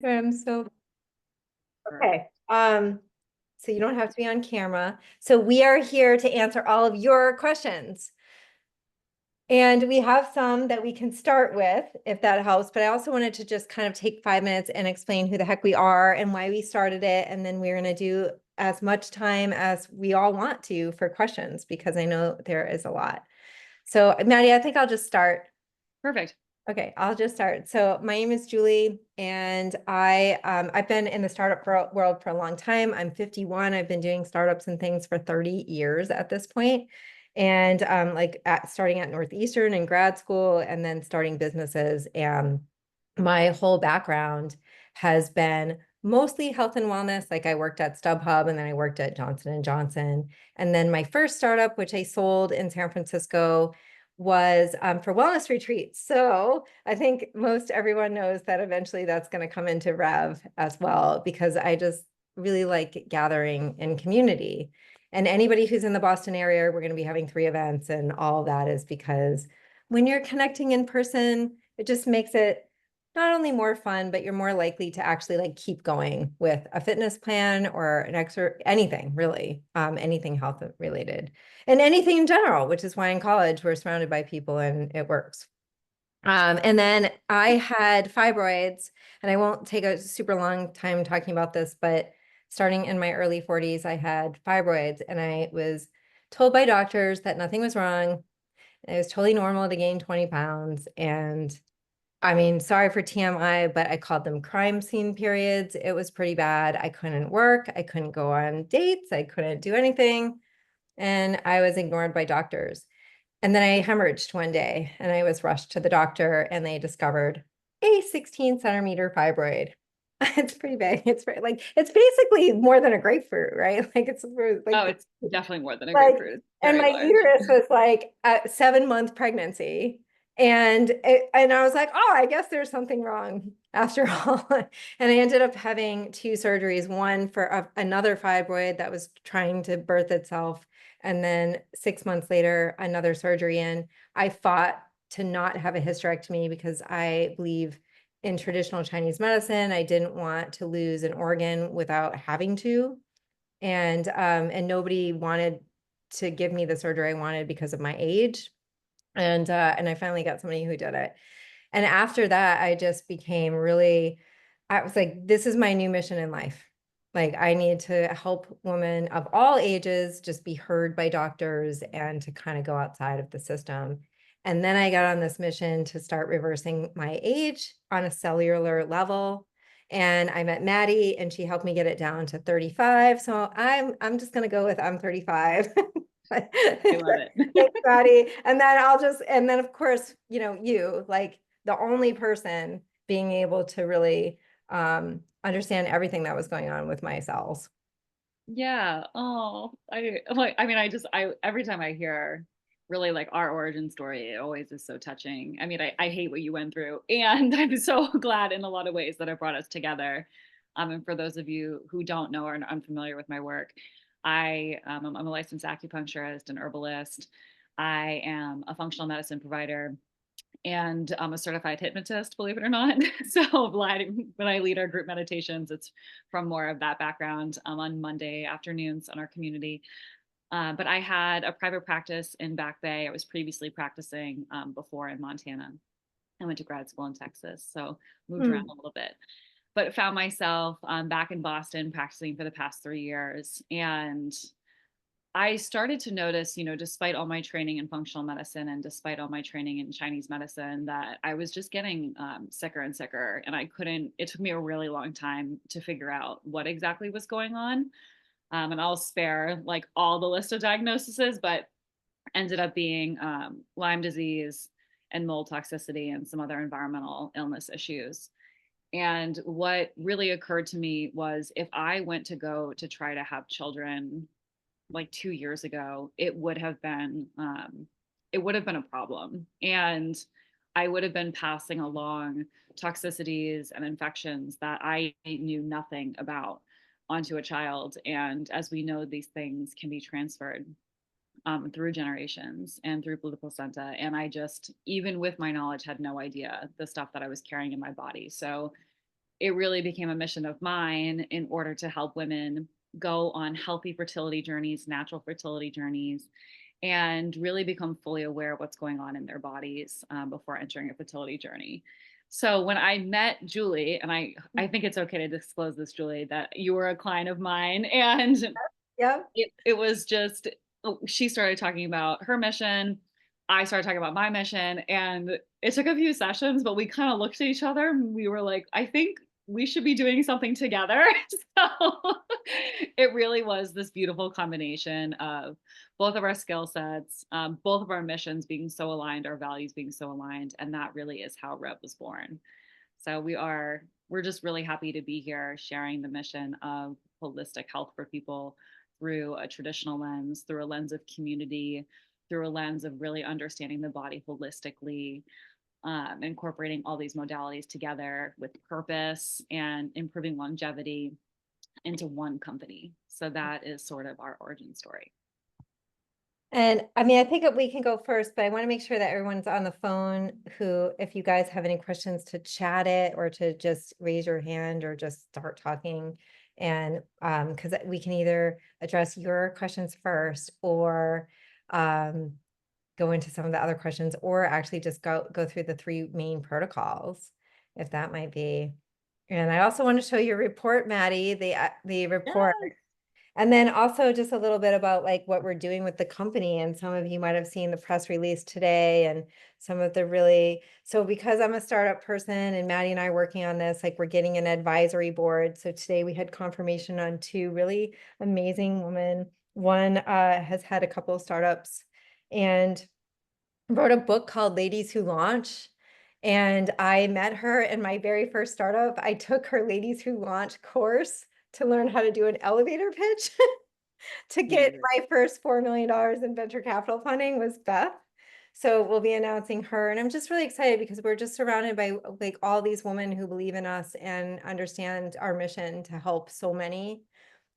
I'm so okay. So you don't have to be on camera. So we are here to answer all of your questions. And we have some that we can start with, if that helps. But I also wanted to just kind of take 5 minutes and explain who the heck we are and why we started it. And then we're going to do as much time as we all want to for questions, because I know there is a lot. So Maddie, I think I'll just start. Perfect. Okay, I'll just start. So my name is Julie, and I've been in the world for a long time. I'm 51. I've been doing startups and things for 30 years at this point. And starting at Northeastern in grad school and then starting businesses. And my whole background has been mostly health and wellness. Like I worked at StubHub and then I worked at Johnson and Johnson. And then my first startup, which I sold in San Francisco, was for wellness retreats. So I think most everyone knows that eventually that's going to come into Rev as well, because I just really like gathering in community. And anybody who's in the Boston area, we're going to be having 3 events, and all of that is because when you're connecting in person, it just makes it not only more fun, but you're more likely to actually like keep going with a fitness plan or an extra anything really, anything health related and anything in general, which is why in college we're surrounded by people and it works. And then I had fibroids, and I won't take a super long time talking about this, but starting in my early 40s, I had fibroids, and I was told by doctors that nothing was wrong. It was totally normal to gain 20 pounds. And I mean, sorry for TMI, but I called them crime scene periods. It was pretty bad. I couldn't work. I couldn't go on dates. I couldn't do anything. And I was ignored by doctors. And then I hemorrhaged one day and I was rushed to the doctor and they discovered a 16 centimeter fibroid. It's pretty big. It's basically more than a grapefruit, right? Like Oh, it's definitely more than a like, grapefruit. It's and very my large. uterus was like a 7 month pregnancy. And I was like, oh, I guess there's something wrong after all. And I ended up having 2 surgeries, one for another fibroid that was trying to birth itself. And then 6 months later, another surgery. And I fought to not have a hysterectomy because I believe in traditional Chinese medicine. I didn't want to lose an organ without having to. And nobody wanted to give me the surgery I wanted because of my age. And I finally got somebody who did it. And after that, I just became really, I was like, this is my new mission in life. Like, I need to help women of all ages just be heard by doctors and to kind of go outside of the system. And then I got on this mission to start reversing my age on a cellular level. And I met Maddie and she helped me get it down to 35. So I'm just gonna go with I'm 35. I love it. Thanks, Maddie. And then of course, you like the only person being able to really understand everything that was going on with my cells. Yeah. Oh, I every time I hear really like our origin story, it always is so touching. I mean, I hate what you went through, and I'm so glad in a lot of ways that it brought us together. And for those of you who don't know or are unfamiliar with my work, I'm a licensed acupuncturist and herbalist. I am a functional medicine provider and I'm a certified hypnotist, believe it or not. So when I lead our group meditations, it's from more of that background on Monday afternoons on our community. But I had a private practice in Back Bay. I was previously practicing before in Montana. I went to grad school in Texas, so moved around Hmm. a little bit. But found myself back in Boston practicing for the past 3 years. And I started to notice, despite all my training in functional medicine and despite all my training in Chinese medicine, that I was just getting sicker and sicker. And it took me a really long time to figure out what exactly was going on. And I'll spare like all the list of diagnoses, but ended up being Lyme disease and mold toxicity and some other environmental illness issues. And what really occurred to me was if I went to go to try to have children like 2 years ago, it would have been a problem. And I would have been passing along toxicities and infections that I knew nothing about onto a child. And as we know, these things can be transferred through generations and through the placenta. And I just, even with my knowledge, had no idea the stuff that I was carrying in my body. So it really became a mission of mine in order to help women go on healthy fertility journeys, natural fertility journeys, and really become fully aware of what's going on in their bodies before entering a fertility journey. So when I met Julie, and I think it's okay to disclose this, Julie, that you were a client of mine, and Yep. it was just, she started talking about her mission. I started talking about my mission, and it took a few sessions, but we kind of looked at each other and we were like, I think we should be doing something together. So it really was this beautiful combination of both of our skill sets, both of our missions being so aligned, our values being so aligned, and that really is how Rev was born. So we're just really happy to be here sharing the mission of holistic health for people through a traditional lens, through a lens of community, through a lens of really understanding the body holistically, incorporating all these modalities together with purpose and improving longevity into one company. So that is sort of our origin story. And I mean, I think that we can go first, but I want to make sure that everyone's on the phone who, if you guys have any questions, to chat it or to just raise your hand or just start talking. And because we can either address your questions first or go into some of the other questions, or actually just go through the three main protocols, if that might be. And I also want to show your report, Maddie, the report. Yes. And then also just a little bit about like what we're doing with the company. And some of you might have seen the press release today and some of the really, so because I'm a startup person and Maddie and I are working on this, like we're getting an advisory board. So today we had confirmation on two really amazing women. One has had a couple of startups and wrote a book called Ladies Who Launch. And I met her in my very first startup. I took her Ladies Who Launch course to learn how to do an elevator pitch to get Amazing. my first $4 million in venture capital funding was Beth. So we'll be announcing her. And I'm just really excited because we're just surrounded by like all these women who believe in us and understand our mission to help so many.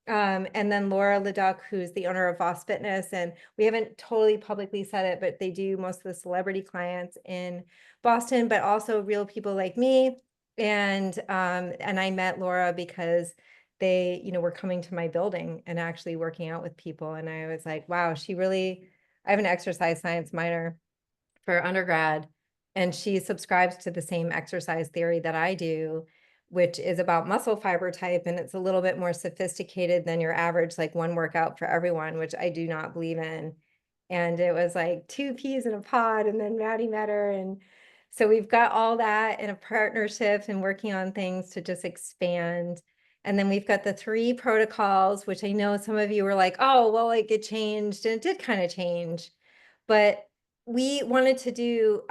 And then Laura Leduc, who's the owner of Voss Fitness, and we haven't totally publicly said it, but they do most of the celebrity clients in Boston, but also real people like me. And I met Laura because they, were coming to my building and actually working out with people. And I was like, wow, I have an exercise science minor for undergrad, and she subscribes to the same exercise theory that I do, which is about muscle fiber type, and it's a little bit more sophisticated than your average, like one workout for everyone, which I do not believe in. And it was like two peas in a pod, and then Maddie met her. And so we've got all that in a partnership and working on things to just expand. And then we've got the three protocols, which I know some of you were like, oh, well, like it changed, and it did kind of change. But we wanted to do,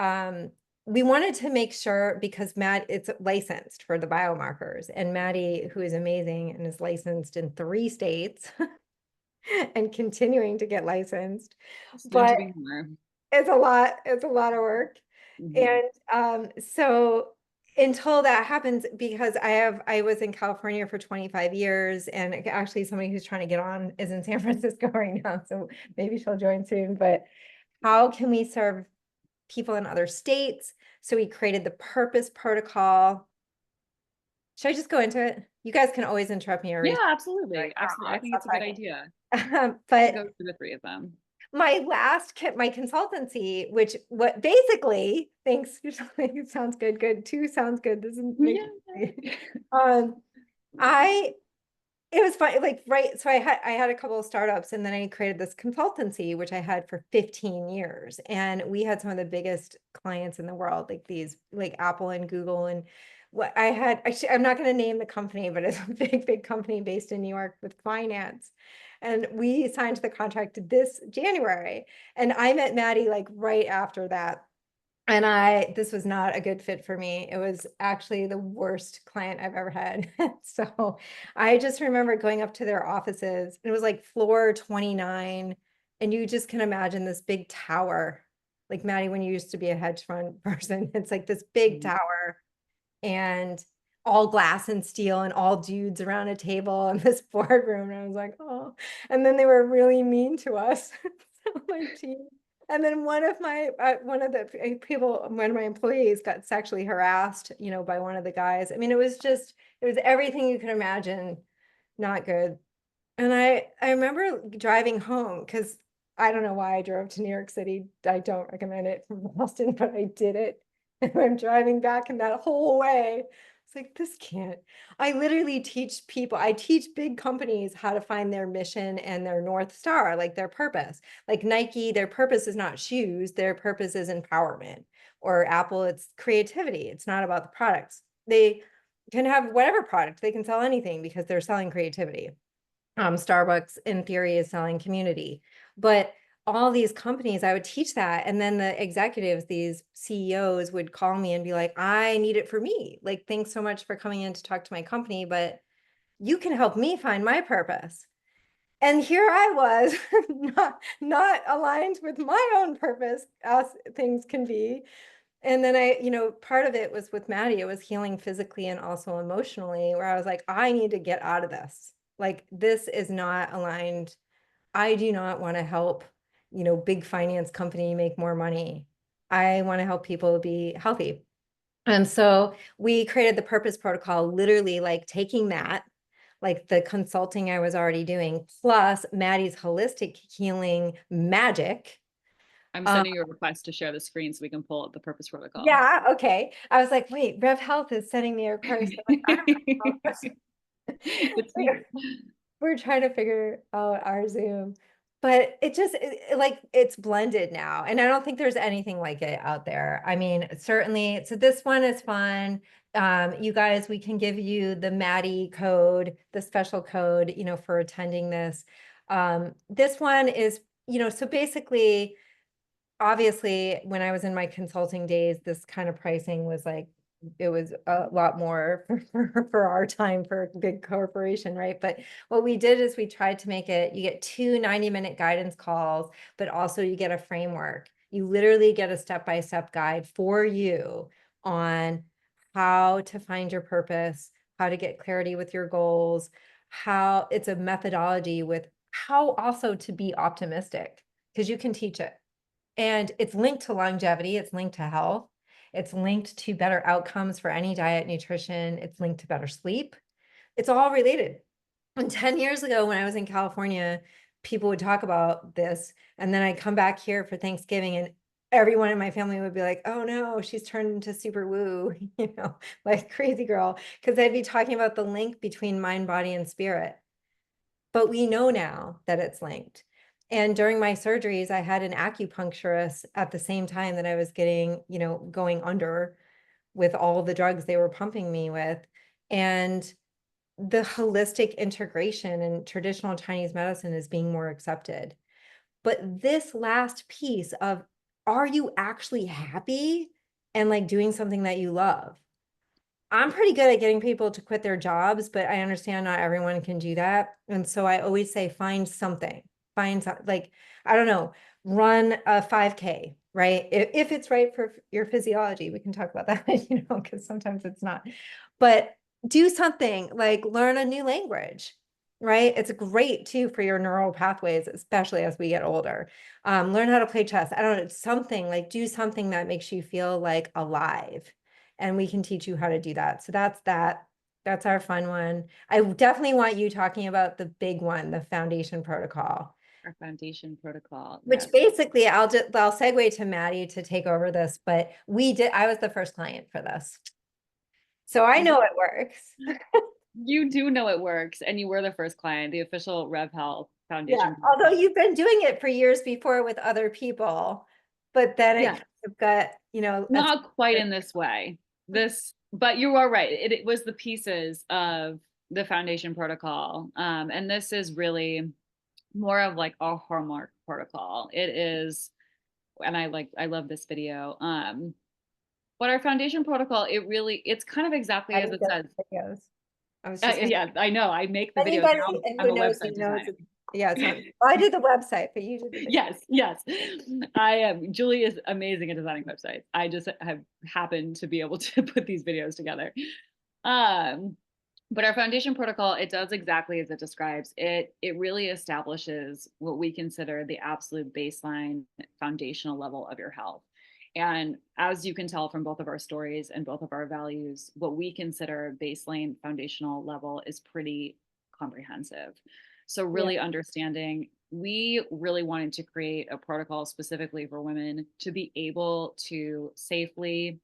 we wanted to make sure, because Matt, it's licensed for the biomarkers, and Maddie, who is amazing and is licensed in 3 states and continuing to get licensed, Soon to but be more. it's a lot of work. Mhm. And so until that happens, because I was in California for 25 years, and actually somebody who's trying to get on is in San Francisco right now, so maybe she'll join soon. But how can we serve people in other states? So we created the purpose protocol. Should I just go into it? You guys can always interrupt me or Yeah, raise absolutely. my Absolutely. I hand. think I'll it's a good stop idea talking. to But go through the three of them. my consultancy, which what basically, thanks, it sounds good. Good. Two sounds good. This is Yeah. making um I it was fun, like, right, so I had a couple of startups, and then I created this consultancy, which I had for 15 years, and we had some of the biggest clients in the world, like these, like Apple and Google, and what I had, actually, I'm not going to name the company, but it's a big company based in New York with finance, and we signed the contract this January, and I met Maddie like right after that. And this was not a good fit for me. It was actually the worst client I've ever had. So I just remember going up to their offices. It was like floor 29. And you just can imagine this big tower. Like Maddie, when you used to be a hedge fund person, it's like this big Mhm. tower and all glass and steel and all dudes around a table in this boardroom. And I was like, oh, and then they were really mean to us. So my team. And then one of my employees got sexually harassed, by one of the guys. I mean, it was everything you could imagine, not good. And I remember driving home because I don't know why I drove to New York City. I don't recommend it from Boston, but I did it. And I'm driving back and that whole way. It's like, this can't. I literally teach people, I teach big companies how to find their mission and their North Star, like their purpose. Like Nike, their purpose is not shoes, their purpose is empowerment. Or Apple, it's creativity. It's not about the products. They can have whatever product, they can sell anything because they're selling creativity. Starbucks in theory is selling community, but all these companies, I would teach that. And then the executives, these CEOs would call me and be like, I need it for me. Like, thanks so much for coming in to talk to my company, but you can help me find my purpose. And here I was, not aligned with my own purpose as things can be. And then part of it was with Maddie, it was healing physically and also emotionally, where I was like, I need to get out of this. Like, this is not aligned. I do not want to help, big finance company make more money. I want to help people be healthy. And so we created the purpose protocol, literally like taking that, like the consulting I was already doing, plus Maddie's holistic healing magic. I'm sending you a request to share the screen so we can pull up the purpose protocol. Yeah, okay. I was like, wait, Rev Health is sending me a request. I'm like, I don't It's know. me. We're trying to figure out our Zoom, but like it's blended now. And I don't think there's anything like it out there. I mean, certainly, so this one is fun. You guys, we can give you the Maddie code, the special code, for attending this. This one is, so basically, obviously, when I was in my consulting days, this kind of pricing was like, it was a lot more for our time for a big corporation, right? But what we did is we tried to make it, you get 2 90-minute guidance calls, but also you get a framework. You literally get a step-by-step guide for you on how to find your purpose, how to get clarity with your goals, how it's a methodology with how also to be optimistic, because you can teach it. And it's linked to longevity, it's linked to health, it's linked to better outcomes for any diet, nutrition, it's linked to better sleep. It's all related. And 10 years ago, when I was in California, people would talk about this. And then I'd come back here for Thanksgiving, and everyone in my family would be like, oh no, she's turned into super woo, like crazy girl. Because I'd be talking about the link between mind, body, and spirit. But we know now that it's linked. And during my surgeries, I had an acupuncturist at the same time that I was getting, going under with all the drugs they were pumping me with. And the holistic integration in traditional Chinese medicine is being more accepted. But this last piece of, are you actually happy and like doing something that you love? I'm pretty good at getting people to quit their jobs, but I understand not everyone can do that. And so I always say, find something, like, I don't know, run a 5K, right? If it's right for your physiology, we can talk about that, because sometimes it's not. But do something like learn a new language, right? It's great too for your neural pathways, especially as we get older. Learn how to play chess. I don't know, something like do something that makes you feel like alive, and we can teach you how to do that. So that's that. That's our fun one. I definitely want you talking about the big one, the foundation protocol, Our foundation protocol. which Yes. basically I'll segue to Maddie to take over this, but I was the first client for this. So I know it works. You do know it works, and you were the first client, the official Rev Health Yeah. Foundation Although protocol. you've been doing it for years before with other people, but then it Yeah, kind of got, not quite in this way. But you are right. It was the pieces of the foundation protocol, and this is really more of like a hallmark protocol. It is, and I love this video. But our foundation protocol, it's kind of exactly as Maddie it does says. videos. I was just Yeah, I know. I make the videos Anybody now. I'm who a knows me website knows designer. yeah, it's not, well, I did the website, but you did the video. Yes, yes. I am. Julie is amazing at designing websites. I just have happened to be able to put these videos together. Um, But our foundation protocol, it does exactly as it describes. It really establishes what we consider the absolute baseline foundational level of your health. And as you can tell from both of our stories and both of our values, what we consider baseline foundational level is pretty comprehensive. So Yeah. really understanding, we really wanted to create a protocol specifically for women to be able to safely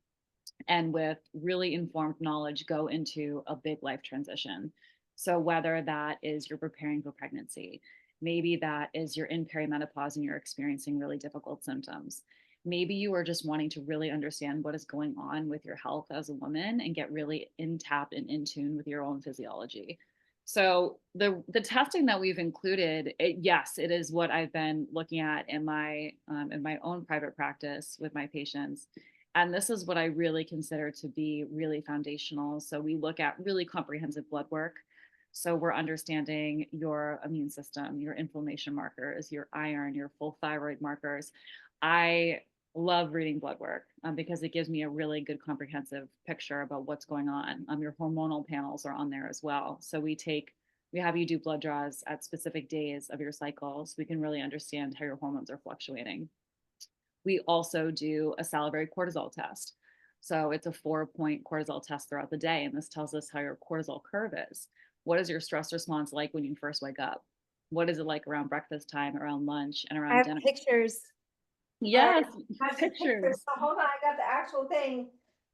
and with really informed knowledge go into a big life transition. So whether that is you're preparing for pregnancy, maybe that is you're in perimenopause and you're experiencing really difficult symptoms. Maybe you are just wanting to really understand what is going on with your health as a woman and get really in tap and in tune with your own physiology. So the testing that we've included, yes, it is what I've been looking at in my own private practice with my patients, and this is what I really consider to be really foundational. So we look at really comprehensive blood work. So we're understanding your immune system, your inflammation markers, your iron, your full thyroid markers. I love reading blood work because it gives me a really good comprehensive picture about what's going on. Your hormonal panels are on there as well. So we have you do blood draws at specific days of your cycle so we can really understand how your hormones are fluctuating. We also do a salivary cortisol test. So it's a 4-point cortisol test throughout the day. And this tells us how your cortisol curve is. What is your stress response like when you first wake up? What is it like around breakfast time, around lunch, and I around have dinner? pictures. Yes, I have some pictures. pictures. So hold on, I got the actual thing.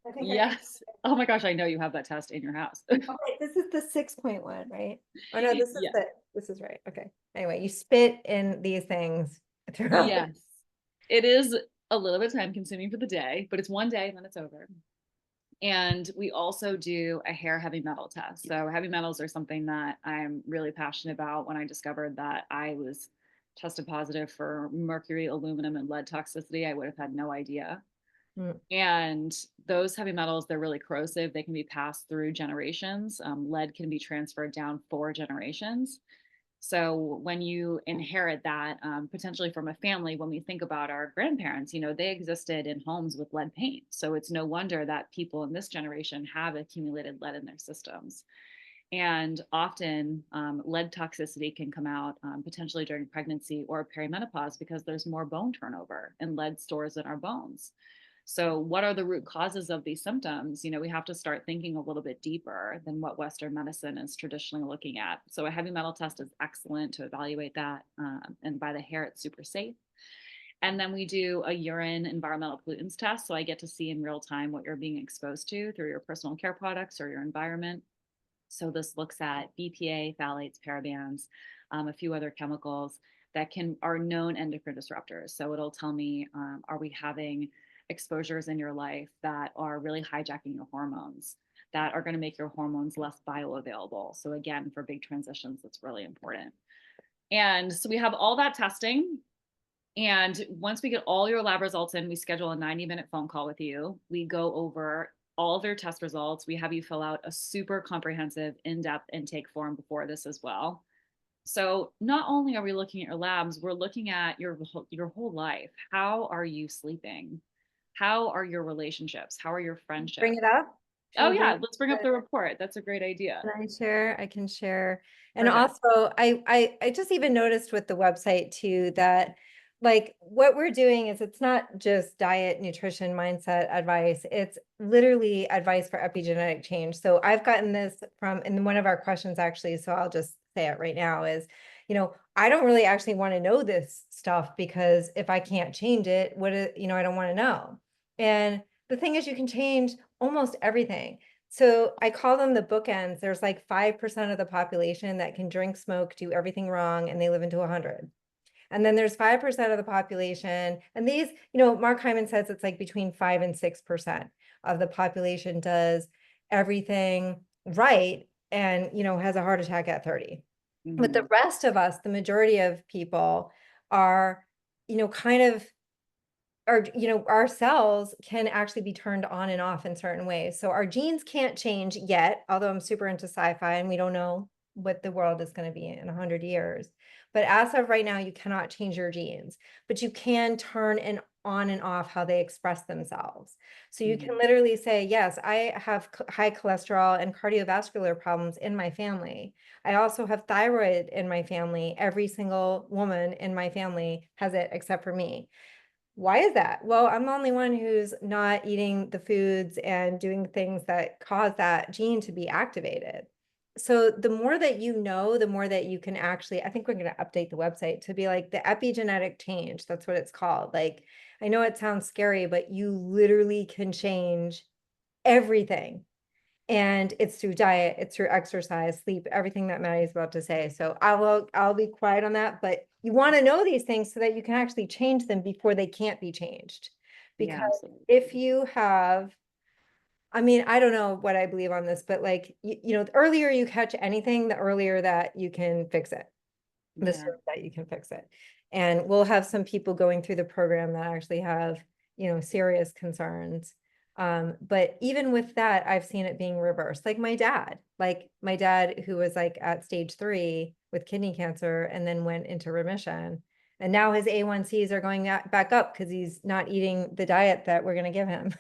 I think I can. Yes. Oh my gosh, I know you have that test in your house. Okay, this is the 6-point one, right? Oh no, this is Yeah. this is right. Okay. Anyway, you spit in these things throughout the. Yes. It is a little bit time consuming for the day, but it's one day and then it's over. And we also do a hair heavy metal test. So, heavy metals are something that I'm really passionate about. When I discovered that I was tested positive for mercury, aluminum, and lead toxicity, I would have had no idea. Mm. And those heavy metals, they're really corrosive. They can be passed through generations. Lead can be transferred down 4 generations. So when you inherit that potentially from a family, when we think about our grandparents, they existed in homes with lead paint. So it's no wonder that people in this generation have accumulated lead in their systems. And often lead toxicity can come out potentially during pregnancy or perimenopause because there's more bone turnover and lead stores in our bones. So, what are the root causes of these symptoms? We have to start thinking a little bit deeper than what Western medicine is traditionally looking at. So, a heavy metal test is excellent to evaluate that. And by the hair, it's super safe. And then we do a urine environmental pollutants test. So, I get to see in real time what you're being exposed to through your personal care products or your environment. So, this looks at BPA, phthalates, parabens, a few other chemicals that are known endocrine disruptors. So, it'll tell me, are we having exposures in your life that are really hijacking your hormones, that are going to make your hormones less bioavailable. So again, for big transitions, that's really important. And so we have all that testing. And once we get all your lab results in, we schedule a 90-minute phone call with you. We go over all of your test results. We have you fill out a super comprehensive, in-depth intake form before this as well. So not only are we looking at your labs, we're looking at your whole life. How are you sleeping? How are your relationships? How are your Bring friendships? it up. Should Oh we bring yeah, it let's bring up up? the report. That's a great idea. Can I share? I can share. And Perfect. also, I just even noticed with the website too that like what we're doing is it's not just diet, nutrition, mindset advice. It's literally advice for epigenetic change. So I've gotten this from in one of our questions actually, so I'll just say it right now is, I don't really actually want to know this stuff because if I can't change it, I don't want to know. And the thing is you can change almost everything. So I call them the bookends. There's like 5% of the population that can drink, smoke, do everything wrong, and they live into 100. And then there's 5% of the population, and these, Mark Hyman says it's like between 5 and 6% of the population does everything right and, has a heart attack at 30. But the Hmm. rest of us, the majority of people are, kind of our cells can actually be turned on and off in certain ways. So our genes can't change yet, although I'm super into sci-fi and we don't know what the world is going to be in 100 years. But as of right now, you cannot change your genes, but you can turn on and off how they express themselves. So you can Mhm. literally say, yes, I have high cholesterol and cardiovascular problems in my family. I also have thyroid in my family. Every single woman in my family has it except for me. Why is that? Well, I'm the only one who's not eating the foods and doing things that cause that gene to be activated. So the more that you know, the more that you can actually, I think we're going to update the website to be like the epigenetic change. That's what it's called. Like, I know it sounds scary, but you literally can change everything. And it's through diet, it's through exercise, sleep, everything that Maddie's about to say. So I'll be quiet on that, but you want to know these things so that you can actually change them before they can't be changed. Yeah, Because absolutely. if you have, I mean, I don't know what I believe on this, but like, the earlier you catch anything, the earlier that you can fix it, the Yeah. sooner that you can fix it. And we'll have some people going through the program that actually have, serious concerns. But even with that, I've seen it being reversed. Like my dad who was like at stage 3 with kidney cancer and then went into remission. And now his A1Cs are going back up because he's not eating the diet that we're going to give him.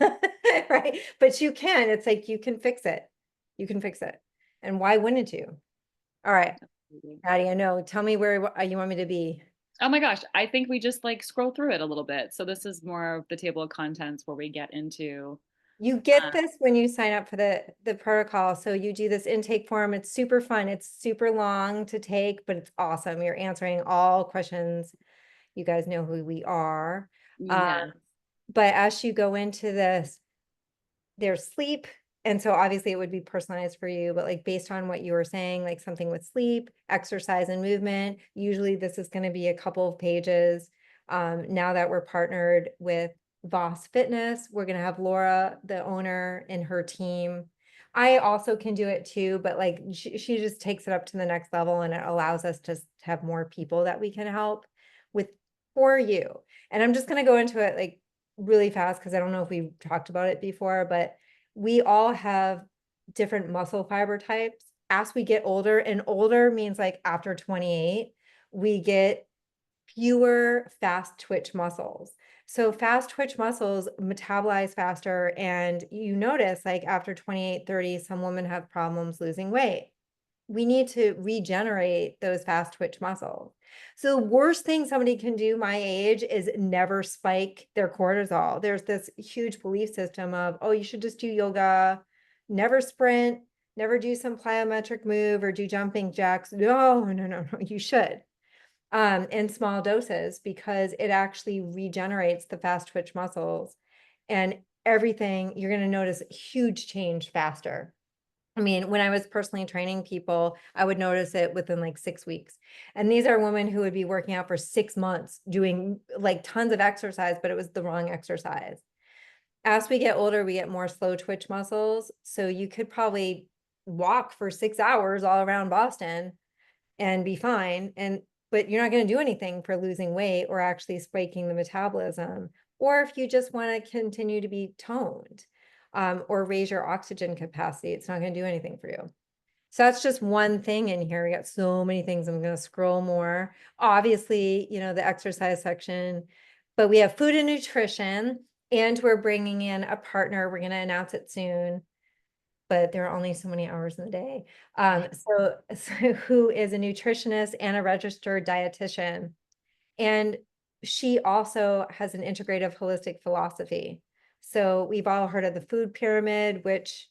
Right. But it's like you can fix it. You can fix it. And why wouldn't you? All right. Absolutely. Maddie, I know. Tell me where you want me to be. Oh my gosh, I think we just like scroll through it a little bit. So this is more of the table of contents where we get into You get uh, this when you sign up for the protocol. So you do this intake form. It's super fun. It's super long to take, but it's awesome. You're answering all questions. You guys know who we are. yeah. But as you go into this, there's sleep. And so obviously it would be personalized for you, but like based on what you were saying, like something with sleep, exercise and movement, usually this is going to be a couple of pages. Now that we're partnered with Voss Fitness, we're going to have Laura, the owner, and her team. I also can do it too, but like she just takes it up to the next level and it allows us to have more people that we can help with for you. And I'm just going to go into it like really fast because I don't know if we've talked about it before, but we all have different muscle fiber types. As we get older, and older means like after 28, we get fewer fast twitch muscles. So fast twitch muscles metabolize faster. And you notice like after 28, 30, some women have problems losing weight. We need to regenerate those fast twitch muscles. So the worst thing somebody can do my age is never spike their cortisol. There's this huge belief system of, oh, you should just do yoga, never sprint, never do some plyometric move or do jumping jacks. No, no, no, no, you should. In small doses because it actually regenerates the fast twitch muscles and everything. You're going to notice huge change faster. I mean, when I was personally training people, I would notice it within like 6 weeks. And these are women who would be working out for 6 months, doing like tons of exercise, but it was the wrong exercise. As we get older, we get more slow twitch muscles. So you could probably walk for 6 hours all around Boston and be fine. But you're not going to do anything for losing weight or actually spiking the metabolism. Or if you just want to continue to be toned, or raise your oxygen capacity, it's not going to do anything for you. So that's just one thing in here. We got so many things. I'm going to scroll more. Obviously, the exercise section, but we have food and nutrition, and we're bringing in a partner. We're going to announce it soon, but there are only so many hours in the day. So who is a nutritionist and a registered dietitian. And she also has an integrative holistic philosophy. So we've all heard of the food pyramid, which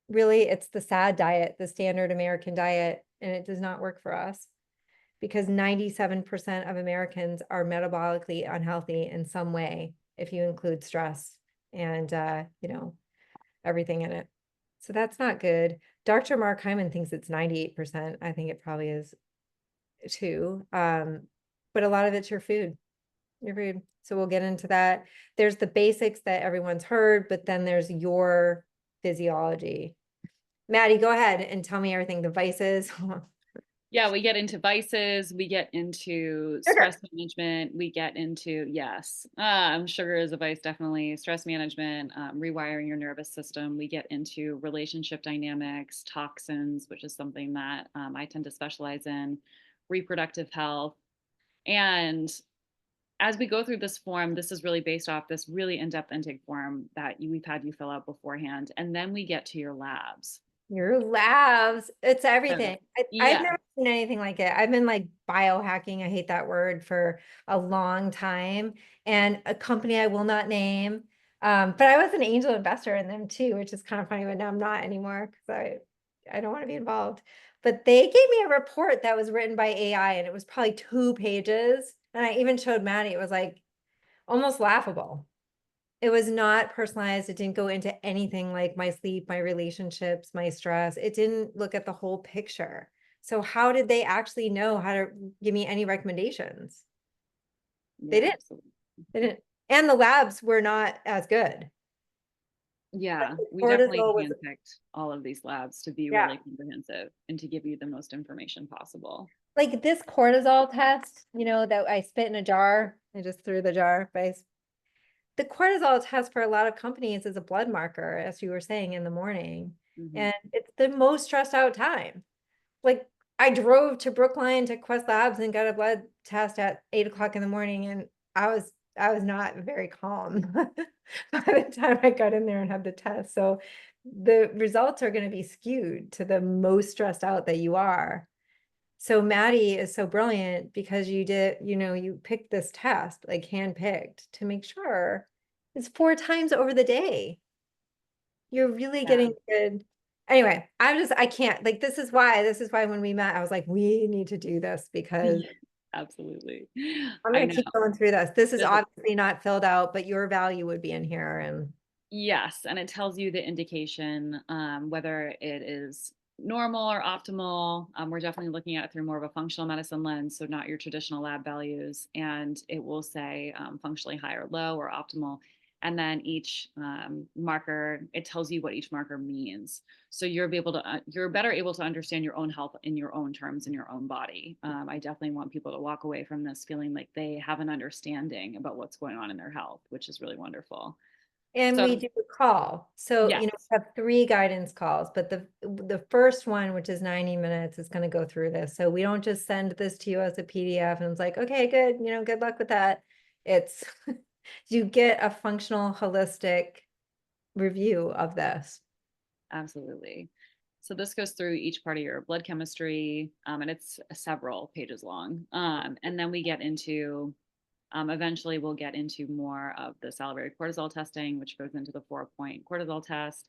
really it's the SAD diet, the standard American diet, and it does not work for us because 97% of Americans are metabolically unhealthy in some way, if you include stress and, everything in it. So that's not good. Dr. Mark Hyman thinks it's 98%. I think it probably is too. But a lot of it's your food. So we'll get into that. There's the basics that everyone's heard, but then there's your physiology. Maddie, go ahead and tell me everything. The vices. Yeah, we get into vices, we get into Sugar. stress management, we get into, yes, sugar is a vice, definitely. Stress management, rewiring your nervous system. We get into relationship dynamics, toxins, which is something that I tend to specialize in, reproductive health. And as we go through this form, this is really based off this really in-depth intake form that we've had you fill out beforehand, and then we get to your labs. Your labs, it's So, everything. I've yeah, never seen anything like it. I've been like biohacking, I hate that word, for a long time, and a company I will not name. But I was an angel investor in them too, which is kind of funny, but now I'm not anymore because I don't want to be involved. But they gave me a report that was written by AI, and it was probably 2 pages. And I even showed Maddie, it was like almost laughable. It was not personalized. It didn't go into anything like my sleep, my relationships, my stress. It didn't look at the whole picture. So how did they actually know how to give me any recommendations? They yeah, didn't. absolutely. They didn't. And the labs were not as good. Yeah, we definitely Cortisol was, handpicked all of these labs to be yeah. really comprehensive and to give you the most information possible. Like this cortisol test, that I spit in a jar. I just threw the jar, but the cortisol test for a lot of companies is a blood marker, as you were saying, in the morning. Hmm. And it's the most stressed out time. Like I drove to Brookline to Quest Labs and got a blood test at 8 o'clock in the morning, and I was not very calm by the time I got in there and had the test. So the results are going to be skewed to the most stressed out that you are. So Maddie is so brilliant because you picked this test, like handpicked, to make sure it's 4 times over the day. You're really Yeah. getting good. Anyway, I can't, like, this is why when we met, I was like, we need to do this because Yeah, absolutely. I'm I going to know. keep going through this. This is There's a obviously not filled out, but your value would be in here. And Yes, and it tells you the indication, whether it is normal or optimal. We're definitely looking at it through more of a functional medicine lens, so not your traditional lab values. And it will say functionally high or low or optimal. And then each marker, it tells you what each marker means. So you're better able to understand your own health in your own terms in your own body. I definitely want people to walk away from this feeling like they have an understanding about what's going on in their health, which is really wonderful. we So do a call. So, yes, we have 3 guidance calls, but the first one, which is 90 minutes, is going to go through this. So we don't just send this to you as a PDF and it's like, okay, good, good luck with that. It's you get a functional, holistic review of this. absolutely. So this goes through each part of your blood chemistry, and it's several pages long. And then we get into, eventually, we'll get into more of the salivary cortisol testing, which goes into the 4-point cortisol test.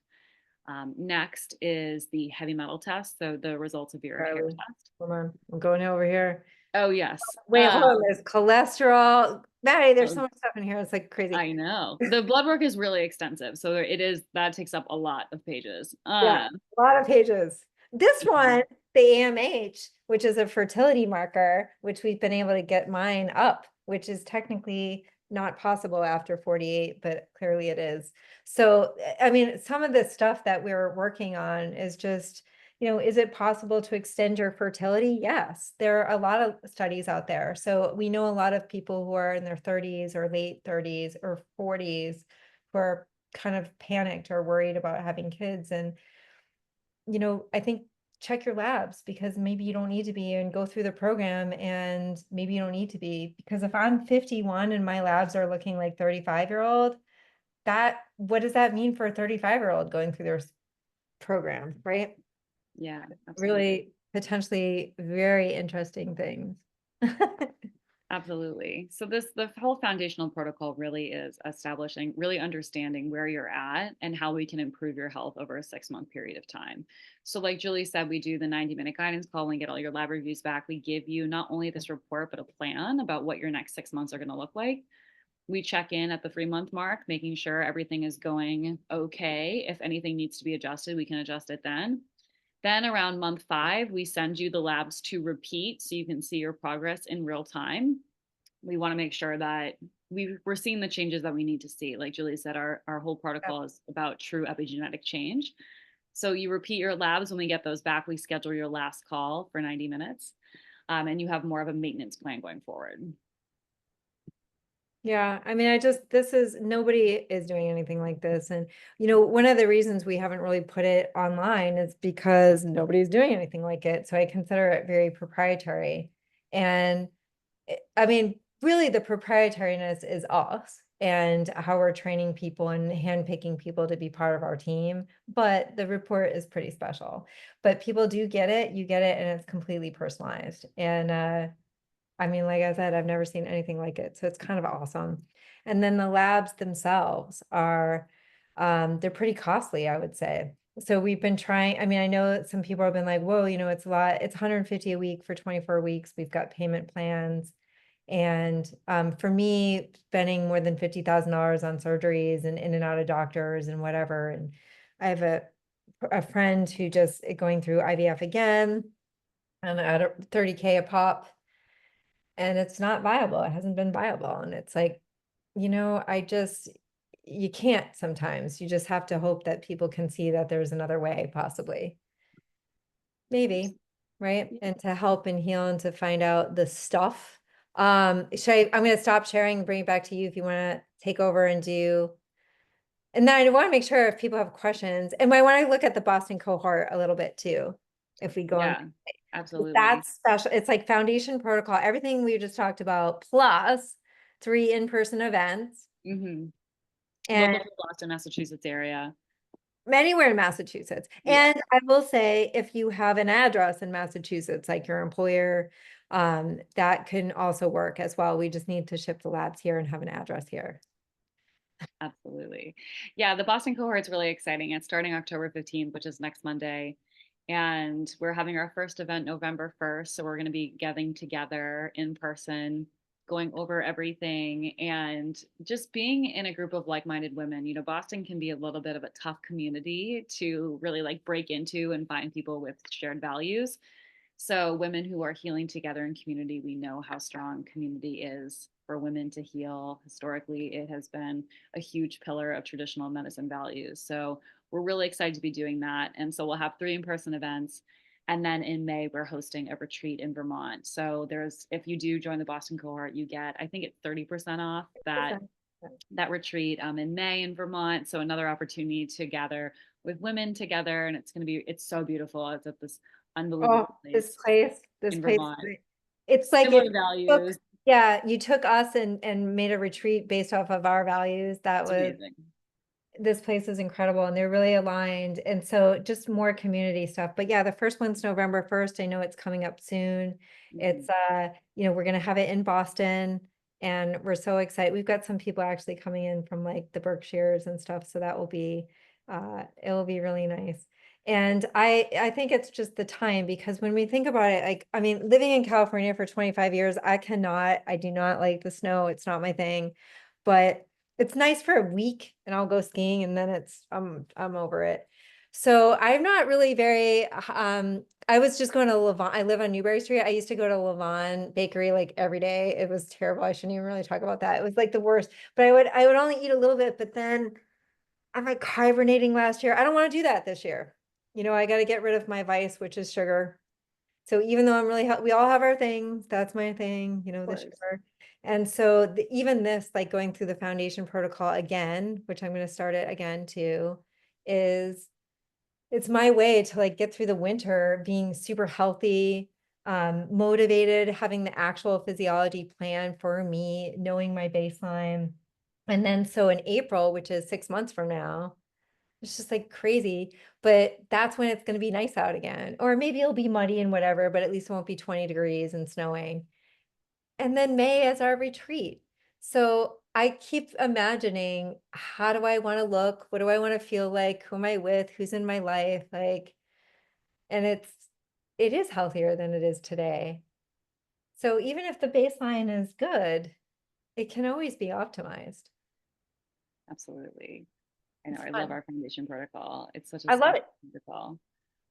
Next is the heavy metal test, so the results of your hair Charlie, test. hold on. I'm going over here. Oh yes. Wait, hold on. There's cholesterol. Maddie, there's so much stuff in here. It's like crazy. I know. The blood work is really extensive. So it is that takes up a lot of pages. Yeah, a lot of pages. This one, the AMH, which is a fertility marker, which we've been able to get mine up, which is technically not possible after 48, but clearly it is. So, I mean, some of the stuff that we're working on is just, is it possible to extend your fertility? Yes, there are a lot of studies out there. So we know a lot of people who are in their 30s or late 30s or 40s who are kind of panicked or worried about having kids. And I think check your labs because maybe you don't need to be, and go through the program, and maybe you don't need to be, because if I'm 51 and my labs are looking like 35-year-old, what does that mean for a 35-year-old going through their program, right? Yeah, absolutely. Really potentially very interesting things. Absolutely. So the whole foundational protocol really is establishing, really understanding where you're at and how we can improve your health over a 6-month period of time. So like Julie said, we do the 90-minute guidance call. We get all your lab reviews back. We give you not only this report, but a plan about what your next 6 months are going to look like. We check in at the 3-month mark, making sure everything is going okay. If anything needs to be adjusted, we can adjust it then. Then around month 5, we send you the labs to repeat so you can see your progress in real time. We want to make sure that we're seeing the changes that we need to see. Like Julie said, our whole protocol is about true epigenetic change. So you repeat your labs. When we get those back, we schedule your last call for 90 minutes. And you have more of a maintenance plan going forward. Yeah, I mean, nobody is doing anything like this. And, one of the reasons we haven't really put it online is because nobody's doing anything like it. So I consider it very proprietary. And I mean, really the proprietariness is us and how we're training people and handpicking people to be part of our team. But the report is pretty special. But people do get it, you get it, and it's completely personalized. And I mean, like I said, I've never seen anything like it. So it's kind of awesome. And then the labs themselves are, they're pretty costly, I would say. So we've been trying, I mean, I know some people have been like, whoa, it's a lot. It's 150 a week for 24 weeks. We've got payment plans. And for me, spending more than $50,000 on surgeries and in and out of doctors and whatever. And I have a friend who just going through IVF again and at 30K a pop, and it's not viable. It hasn't been viable. And it's like, you can't sometimes. You just have to hope that people can see that there's another way, possibly. Maybe, right? Yeah. And to help and heal and to find out the stuff. I'm gonna stop sharing and bring it back to you if you want to take over and do. And then I want to make sure if people have questions, and I want to look at the Boston cohort a little bit too, if we go on. Yeah, absolutely. That's special. It's like foundation protocol, everything we just talked about, plus 3 in-person events Hmm. and Local to Boston, Massachusetts area. anywhere in Massachusetts. Yeah, And I will say, if you have an address in Massachusetts, like your employer, that can also work as well. We just need to ship the labs here and have an address here. absolutely. Yeah, the Boston cohort's really exciting. It's starting October 15th, which is next Monday. And we're having our first event November 1st. So we're going to be getting together in person, going over everything, and just being in a group of like-minded women. You know, Boston can be a little bit of a tough community to really like break into and find people with shared values. So, women who are healing together in community, we know how strong community is for women to heal. Historically, it has been a huge pillar of traditional medicine values. So, we're really excited to be doing that. And so, we'll have 3 in-person events. And then in May, we're hosting a retreat in Vermont. So, if you do join the Boston cohort, you get, I think it's 30% off that retreat in May in Vermont. So, another opportunity to gather with women together. And it's so beautiful. It's at this unbelievable Oh, place this in place, Vermont. it's like Similar if took, values. yeah, you took us and made a retreat based off of our values. It's amazing. This place is incredible and they're really aligned. And so just more community stuff. But yeah, the first one's November 1st. I know it's coming up soon. Mhm. It's we're gonna have it in Boston and we're so excited. We've got some people actually coming in from like the Berkshires and stuff. So that will be it will be really nice. And I think it's just the time because when we think about it, like I mean, living in California for 25 years, I do not like the snow. It's not my thing. But it's nice for a week and I'll go skiing and then I'm over it. So I'm not really very I was just going to Levon. I live on Newbury Street. I used to go to Levon Bakery like every day. It was terrible. I shouldn't even really talk about that. It was like the worst. But I would only eat a little bit, but then I'm like hibernating last year. I don't want to do that this year. I got to get rid of my vice, which is sugar. So even though I'm really, we all have our things, that's my thing, Of the course. sugar. And so even this, like going through the foundation protocol again, which I'm going to start it again too, is it's my way to like get through the winter being super healthy, motivated, having the actual physiology plan for me, knowing my baseline. And then so in April, which is 6 months from now, it's just like crazy, but that's when it's going to be nice out again. Or maybe it'll be muddy and whatever, but at least it won't be 20 degrees and snowing. And then May is our retreat. So I keep imagining, how do I want to look? What do I want to feel like? Who am I with? Who's in my life? Like, and it is healthier than it is today. So even if the baseline is good, it can always be optimized. Absolutely. I know. It's I love fun. our foundation protocol. It's such a I love special it. protocol.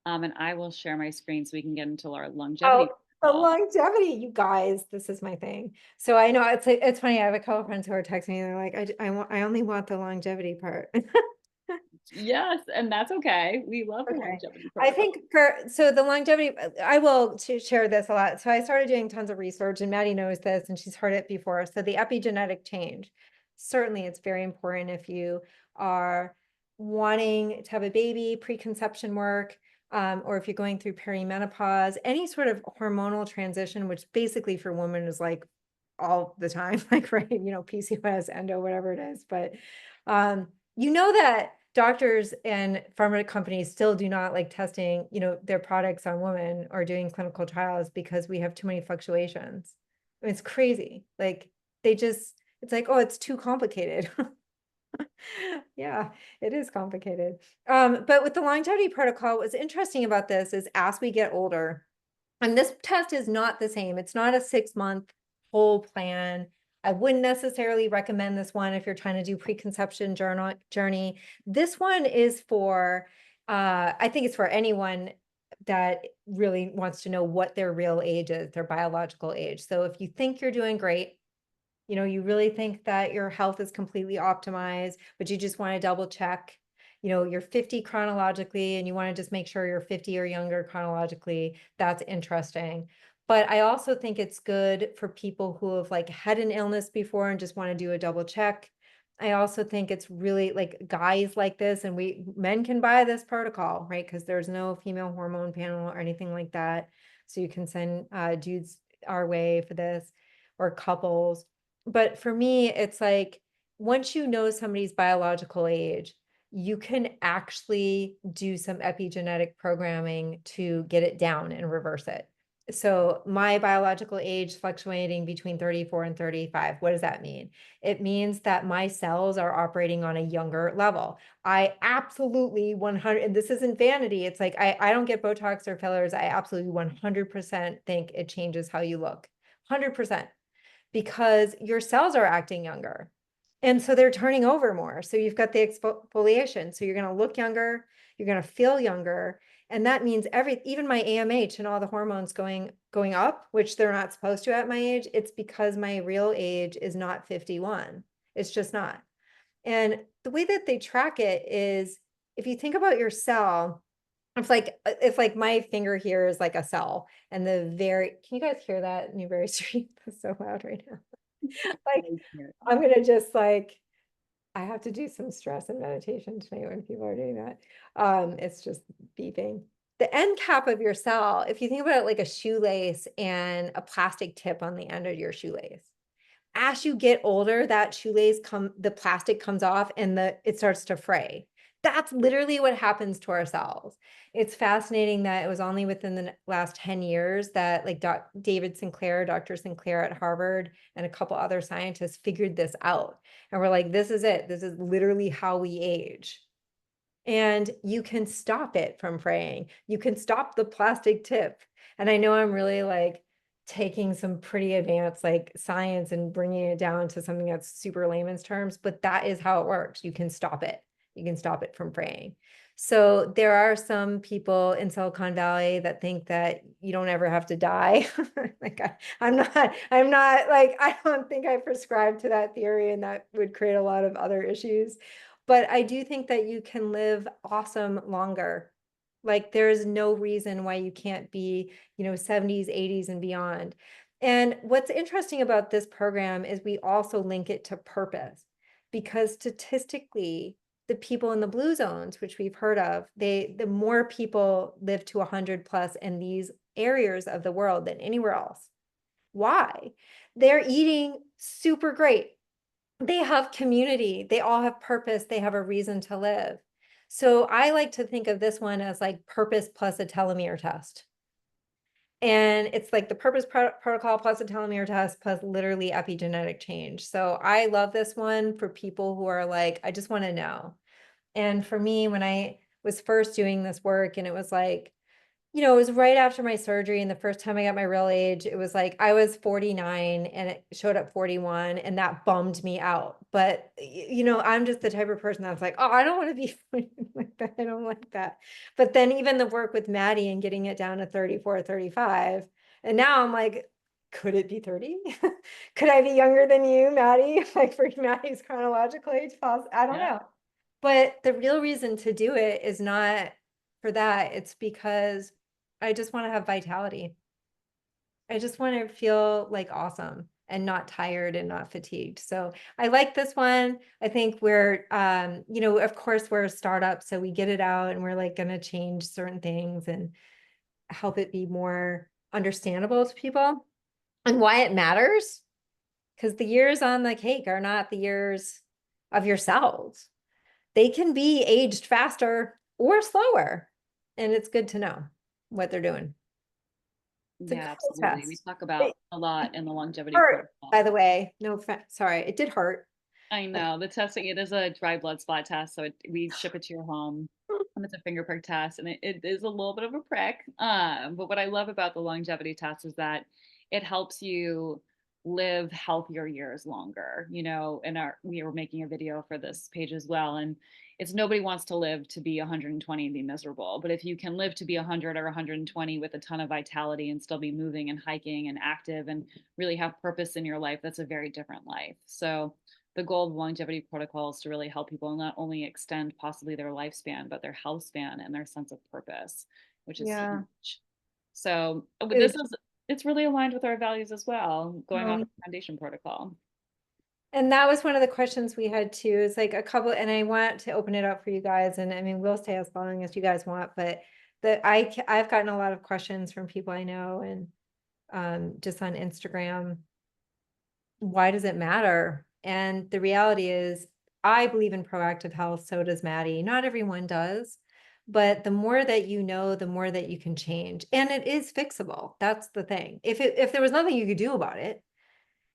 And I will share my screen so we can get into our Oh, longevity the protocol. longevity, you guys, this is my thing. So I know it's funny. I have a couple of friends who are texting me. They're like, I only want the longevity part. Yes, and that's okay. We love the Okay. longevity I protocol. think so the longevity, I will share this a lot. So I started doing tons of research and Maddie knows this and she's heard it before. So the epigenetic change, certainly it's very important if you are wanting to have a baby, preconception work, or if you're going through perimenopause, any sort of hormonal transition, which basically for women is like all the time, like, right, PCOS, endo, whatever it is. But you know that doctors and pharma companies still do not like testing, their products on women or doing clinical trials because we have too many fluctuations. I mean, it's crazy. Like it's like, oh, it's too complicated. Yeah, it is complicated. But with the longevity protocol, what's interesting about this is as we get older, and this test is not the same. It's not a 6-month whole plan. I wouldn't necessarily recommend this one if you're trying to do preconception journey. This one is for, I think it's for anyone that really wants to know what their real age is, their biological age. So if you think you're doing great, you really think that your health is completely optimized, but you just want to double check, you're 50 chronologically and you want to just make sure you're 50 or younger chronologically. That's interesting. But I also think it's good for people who have like had an illness before and just want to do a double check. I also think it's really like guys like this, and men can buy this protocol, right? Because there's no female hormone panel or anything like that. So you can send dudes our way for this, or couples. But for me, it's like once you know somebody's biological age, you can actually do some epigenetic programming to get it down and reverse it. So my biological age fluctuating between 34 and 35, what does that mean? It means that my cells are operating on a younger level. I absolutely 100, and this isn't vanity. It's like, I don't get Botox or fillers. I absolutely 100% think it changes how you look. 100%, because your cells are acting younger. And so they're turning over more. So you've got the exfoliation. So you're going to look younger, you're going to feel younger. And that means even my AMH and all the hormones going up, which they're not supposed to at my age, it's because my real age is not 51. It's just not. And the way that they track it is, if you think about your cell, it's like my finger here is like a cell, and can you guys hear that Newberry Street? That's so loud right now. Like, I'm gonna just like, I have to do some stress and meditation tonight when people are doing that. It's just beeping. The end cap of your cell, if you think about it like a shoelace and a plastic tip on the end of your shoelace, as you get older, that the plastic comes off and it starts to fray. That's literally what happens to our cells. It's fascinating that it was only within the last 10 years that like Dr. Sinclair at Harvard and a couple other scientists figured this out. And we're like, this is it. This is literally how we age. And you can stop it from fraying. You can stop the plastic tip. And I know I'm really like taking some pretty advanced like science and bringing it down to something that's super layman's terms, but that is how it works. You can stop it. You can stop it from fraying. So there are some people in Silicon Valley that think that you don't ever have to die. Like I'm not like, I don't think I prescribe to that theory, and that would create a lot of other issues. But I do think that you can live awesome longer. Like there's no reason why you can't be, 70s, 80s and beyond. And what's interesting about this program is we also link it to purpose, because statistically, the people in the blue zones, which we've heard of, the more people live to 100 plus in these areas of the world than anywhere else. Why? They're eating super great. They have community, they all have purpose, they have a reason to live. So I like to think of this one as like purpose plus a telomere test. And it's like the purpose protocol plus a telomere test plus literally epigenetic change. So I love this one for people who are like, I just want to know. And for me, when I was first doing this work, and it was like, it was right after my surgery, and the first time I got my real age, it was like I was 49 and it showed up 41, and that bummed me out. But I'm just the type of person that's like, oh, I don't want to be like that. I don't like that. But then even the work with Maddie and getting it down to 34, 35, and now I'm like, could it be 30? Could I be younger than you, Maddie? Like for Maddie's chronological age, I don't know. But the real reason to do it is not for that. It's because I just want to have vitality. I just want to feel like awesome and not tired and not fatigued. So I like this one. I think we're, of course we're a startup, so we get it out and we're like going to change certain things and help it be more understandable to people and why it matters. because the years on the cake are not the years of your cells. They can be aged faster or slower. And it's good to know what they're doing. It's a Yeah, cool absolutely. We test. talk It about a lot in the longevity hurt, by protocol. the way. No, sorry, it did hurt. I know the testing, it is a dry blood spot test, so we ship it to your home. And it's a finger prick test, and it is a little bit of a prick. But what I love about the longevity test is that it helps you live healthier years longer. You know, and we were making a video for this page as well, and it's nobody wants to live to be 120 and be miserable. But if you can live to be 100 or 120 with a ton of vitality and still be moving and hiking and active and really have purpose in your life, that's a very different life. So the goal of longevity protocol is to really help people not only extend possibly their lifespan, but their health span and their sense of purpose, which is Yeah. huge. So Huge. it's really aligned with our values as well, going off Um, the foundation protocol. and that was one of the questions we had too, is like a couple, and I want to open it up for you guys. And I mean, we'll stay as long as you guys want, but I've gotten a lot of questions from people I know and just on Instagram. Why does it matter? And the reality is, I believe in proactive health. So does Maddie. Not everyone does, but the more that you know, the more that you can change. And it is fixable. That's the thing. If there was nothing you could do about it,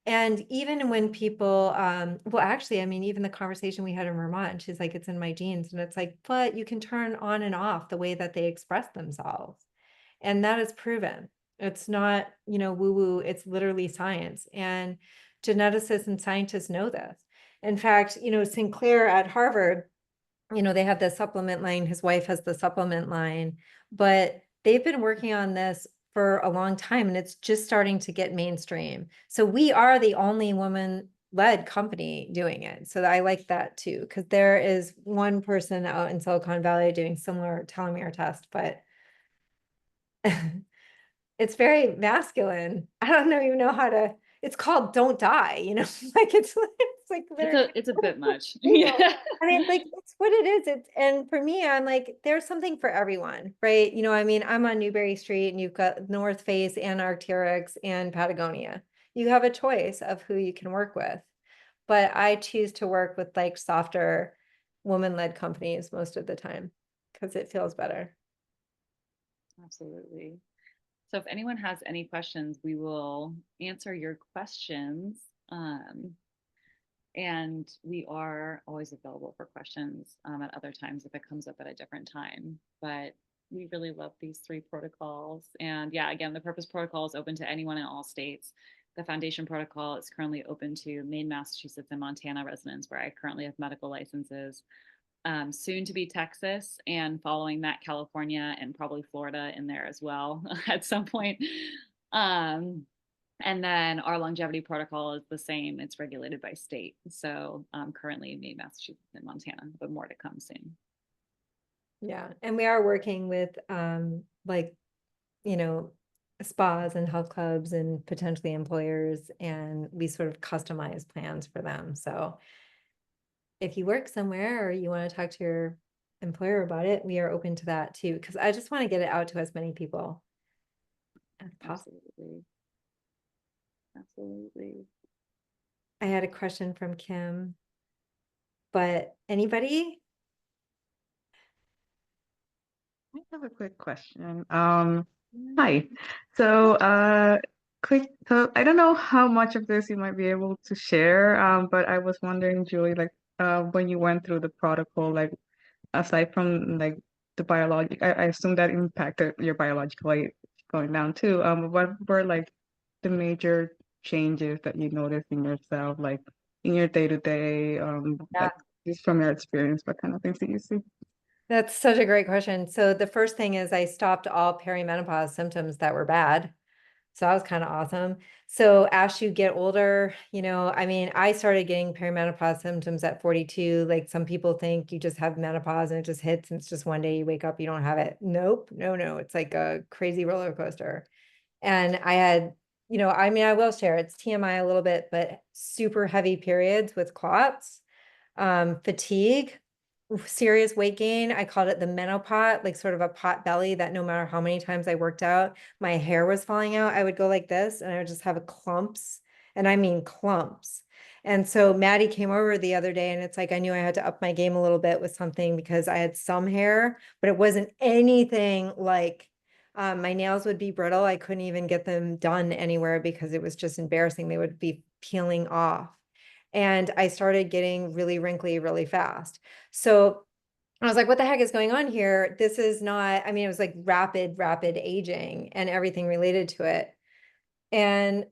and even when people, well, actually, I mean, even the conversation we had in Vermont, she's like, it's in my genes. And it's like, but you can turn on and off the way that they express themselves. And that is proven. It's not, woo woo, it's literally science. And geneticists and scientists know this. In fact, Sinclair at Harvard, they have the supplement line. His wife has the supplement line, but they've been working on this for a long time and it's just starting to get mainstream. So we are the only woman-led company doing it. So I like that too, because there is one person out in Silicon Valley doing similar telomere test, but it's very masculine. I don't even know how to, it's called Don't Die, like it's like very It's a bit much. real. Yeah. I mean, like it's what it is. And for me, I'm like, there's something for everyone, right? I mean, I'm on Newberry Street and you've got North Face and Arc'teryx and Patagonia. You have a choice of who you can work with. But I choose to work with like softer woman-led companies most of the time because it feels better. Absolutely. So if anyone has any questions, we will answer your questions. And we are always available for questions at other times if it comes up at a different time. But we really love these three protocols. And yeah, again, the purpose protocol is open to anyone in all states. The foundation protocol is currently open to Maine, Massachusetts, and Montana residents, where I currently have medical licenses. Soon to be Texas, and following that, California and probably Florida in there as well at some point. Um, and then our longevity protocol is the same. It's regulated by state. So currently in Maine, Massachusetts, and Montana, but more to come soon. Yeah. And we are working with like, you know, spas and health clubs and potentially employers, and we sort of customize plans for them. So if you work somewhere or you want to talk to your employer about it, we are open to that too, because I just want to get it out to as many people as possible. Absolutely. Absolutely. I had a question from Kim, but anybody? I have a quick question. Hi. So, so I don't know how much of this you might be able to share, but I was wondering, Julie, like, when you went through the protocol, like, aside from like the biologic, I assume that impacted your biological age going down too. What were like the major changes that you noticed in yourself, like in your day to day, Yeah. like just from your experience, what kind of things do you see? That's such a great question. So the first thing is I stopped all perimenopause symptoms that were bad. So that was kind of awesome. So as you get older, I mean, I started getting perimenopause symptoms at 42. Like some people think you just have menopause and it just hits and it's just one day you wake up, you don't have it. Nope, no. It's like a crazy roller coaster. And I had, I mean, I will share, it's TMI a little bit, but super heavy periods with clots, fatigue, serious weight gain. I called it the menopot, like sort of a pot belly that no matter how many times I worked out, my hair was falling out. I would go like this and I would just have clumps And I mean clumps. And so Maddie came over the other day and it's like, I knew I had to up my game a little bit with something because I had some hair, but it wasn't anything like, my nails would be brittle. I couldn't even get them done anywhere because it was just embarrassing. They would be peeling off. And I started getting really wrinkly really fast. So I was like, what the heck is going on here? This is not, I mean, it was like rapid aging and everything related to it. And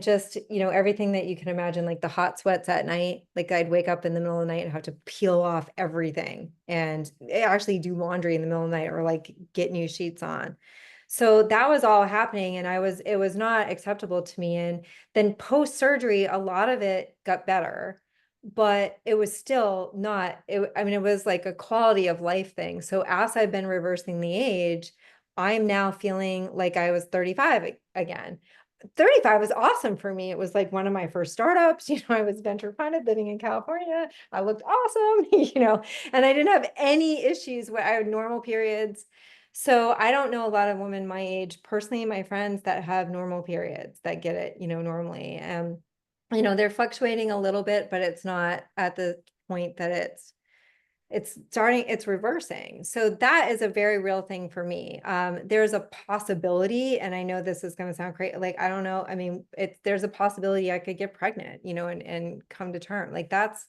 just, everything that you can imagine, like the hot sweats at night, like I'd wake up in the middle of the night and have to peel off everything and actually do laundry in the middle of the night or like get new sheets on. So that was all happening and it was not acceptable to me. And then post surgery, a lot of it got better, but it was still not, I mean, it was like a quality of life thing. So as I've been reversing the age, I'm now feeling like I was 35 again. 35 was awesome for me. It was like one of my first startups. I was venture funded living in California. I looked awesome, and I didn't have any issues where I had normal periods. So I don't know a lot of women my age, personally, my friends that have normal periods that get it, normally. And, they're fluctuating a little bit, but it's not at the point that it's reversing. So that is a very real thing for me. There's a possibility, and I know this is going to sound crazy. Like, I don't know. I mean, there's a possibility I could get pregnant, and come to term. Like that's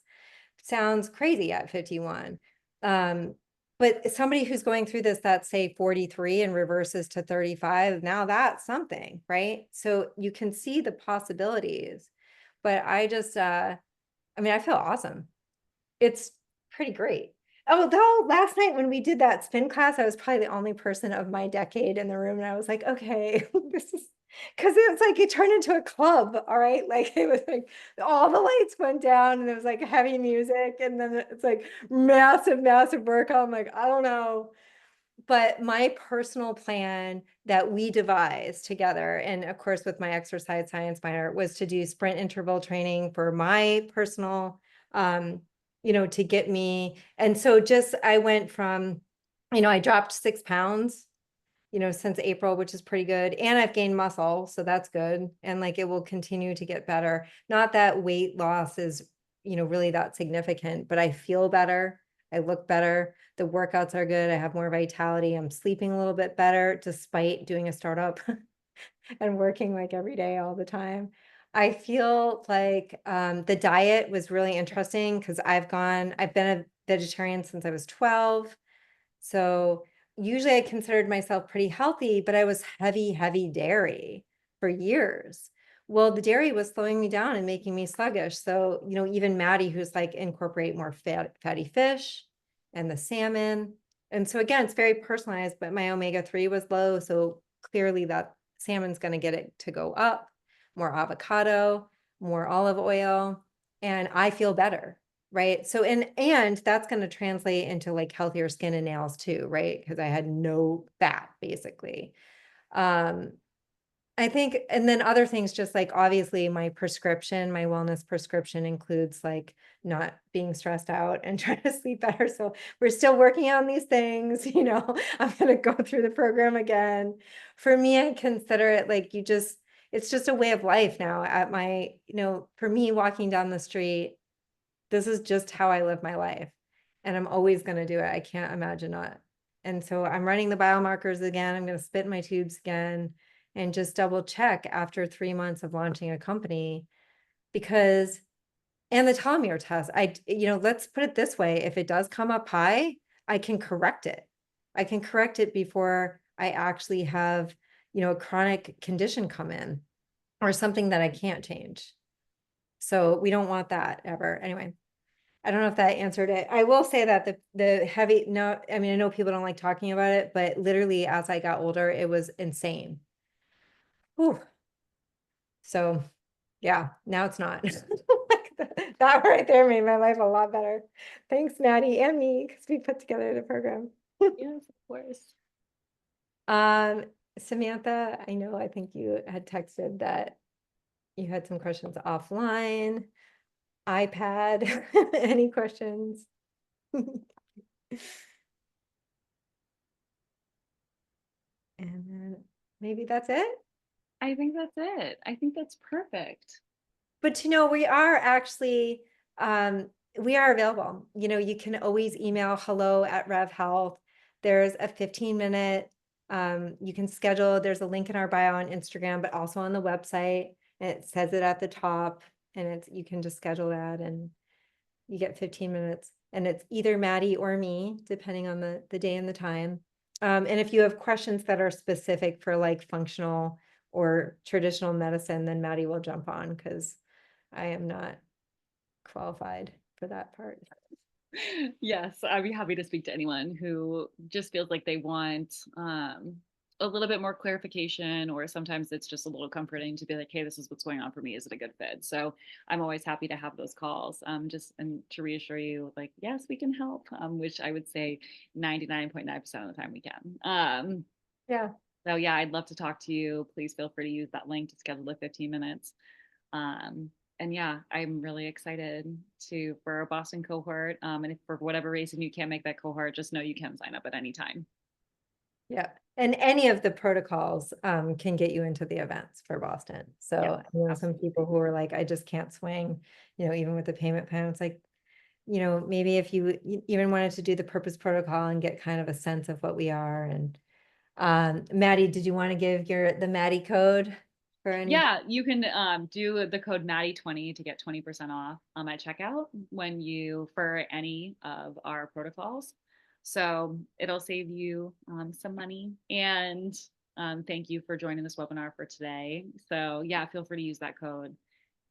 sounds crazy at 51. But somebody who's going through this, that's say 43 and reverses to 35, now that's something, right? So you can see the possibilities, but I just, I mean, I feel awesome. It's pretty great. Although last night when we did that spin class, I was probably the only person of my decade in the room. And I was like, okay, this is because it's like it turned into a club. All right. Like it was like all the lights went down and it was like heavy music. And then it's like massive workout. I'm like, I don't know. But my personal plan that we devised together, and of course with my exercise science minor, was to do sprint interval training for my personal, to get me. And so just, I went from, I dropped 6 pounds, since April, which is pretty good. And I've gained muscle, so that's good. And like, it will continue to get better. Not that weight loss is, really that significant, but I feel better. I look better. The workouts are good. I have more vitality. I'm sleeping a little bit better despite doing a startup and working like every day all the time. I feel like the diet was really interesting because I've been a vegetarian since I was 12. So usually I considered myself pretty healthy, but I was heavy dairy for years. Well, the dairy was slowing me down and making me sluggish. So, even Maddie, who's like incorporate more fatty fish and the salmon. And so again, it's very personalized, but my omega-3 was low. So clearly that salmon's going to get it to go up, more avocado, more olive oil, and I feel better. Right. So, and that's going to translate into like healthier skin and nails too, right? Because I had no fat basically. Um, I think, and then other things, just like obviously my wellness prescription includes like not being stressed out and trying to sleep better. So we're still working on these things, I'm going to go through the program again. For me, I consider it like it's just a way of life now at my, for me, walking down the street, this is just how I live my life. And I'm always going to do it. I can't imagine not. And so I'm running the biomarkers again. I'm going to spit in my tubes again and just double check after 3 months of launching a company because, and the telomere test, let's put it this way. If it does come up high, I can correct it. I can correct it before I actually have, a chronic condition come in or something that I can't change. So we don't want that ever. Anyway. I don't know if that answered it. I will say that the heavy, no, I mean, I know people don't like talking about it, but literally as I got older, it was insane. Whew. So yeah, now it's not. That right there made my life a lot better. Thanks, Maddie and me, because we put together the program. Yes, of course. Samantha, I think you had texted that you had some questions offline. iPad, any questions? And then maybe that's it. I think that's it. I think that's perfect. But we are actually, we are available. You can always email hello@Rêve Health. There's a 15-minute, you can schedule, there's a link in our bio on Instagram, but also on the website. And it says it at the top, and you can just schedule that and you get 15 minutes. And it's either Maddie or me, depending on the day and the time. And if you have questions that are specific for like functional or traditional medicine, then Maddie will jump on because I am not qualified for that part. Yes, I'd be happy to speak to anyone who just feels like they want a little bit more clarification, or sometimes it's just a little comforting to be like, hey, this is what's going on for me. Is it a good fit? So I'm always happy to have those calls, just and to reassure you, like, yes, we can help, which I would say 99.9% of the time we can. Yeah. So yeah, I'd love to talk to you. Please feel free to use that link to schedule the 15 minutes. And yeah, I'm really excited for our Boston cohort. And if for whatever reason you can't make that cohort, just know you can sign up at any time. Yeah. And any of the protocols can get you into the events for Boston. So some people who are like, I just can't swing, even with the payment plan, it's like, maybe if you even wanted to do the purpose protocol and get kind of a sense of what we are. And Maddie, did you want to give the Maddie code for any? Yeah, you can do the code Maddie20 to get 20% off at checkout for any of our protocols. So it'll save you some money. And thank you for joining this webinar for today. So yeah, feel free to use that code.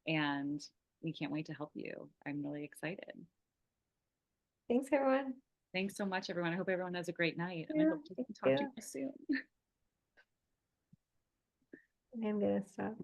And we can't wait to help you. I'm really excited. Thanks, everyone. Thanks so much, everyone. I hope everyone has a great night. And I hope to talk to you soon. I'm going to stop.